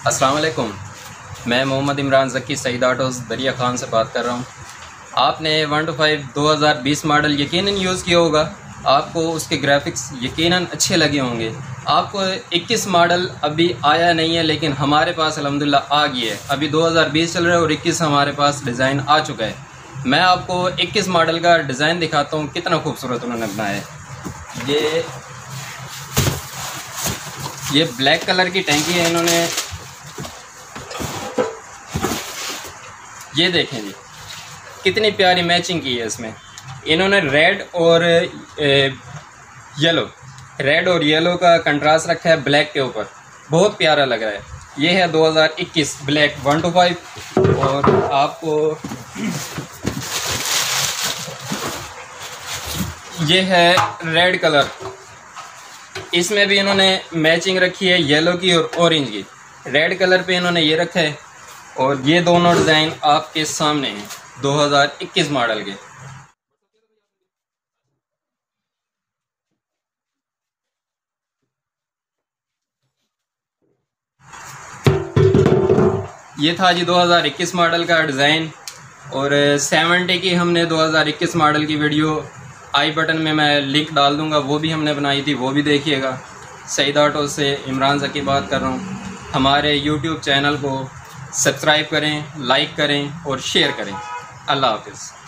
अस्सलाम वालेकुम। मैं मोहम्मद इमरान ज़की सईद ऑटोज़ दरिया खान से बात कर रहा हूँ। आपने 125 2020 मॉडल यकीनन यूज़ किया होगा। आपको उसके ग्राफिक्स यकीनन अच्छे लगे होंगे। आपको 21 मॉडल अभी आया नहीं है, लेकिन हमारे पास अल्हम्दुलिल्लाह आ गई है। अभी 2020 चल रहा है और 21 हमारे पास डिज़ाइन आ चुका है। मैं आपको 21 मॉडल का डिज़ाइन दिखाता हूँ, कितना खूबसूरत उन्होंने बनाया है। ये ब्लैक कलर की टैंकी है इन्होंने। ये देखें जी, कितनी प्यारी मैचिंग की है इसमें। इन्होंने रेड और येलो का कंट्रास्ट रखा है ब्लैक के ऊपर, बहुत प्यारा लग रहा है। ये है 2021 ब्लैक 125 और आपको ये है रेड कलर। इसमें भी इन्होंने मैचिंग रखी है येलो की और ऑरेंज की। रेड कलर पे इन्होंने ये रखा है और ये दोनों डिज़ाइन आपके सामने हैं 2021 मॉडल के। ये था जी 2021 मॉडल का डिज़ाइन। और 70 की हमने 2021 मॉडल की वीडियो आई बटन में मैं लिंक डाल दूंगा, वो भी हमने बनाई थी, वो भी देखिएगा। सईद ऑटो से इमरान ज़की बात कर रहा हूँ। हमारे यूट्यूब चैनल को सब्सक्राइब करें, लाइक करें और शेयर करें। अल्लाह हाफ़िज़।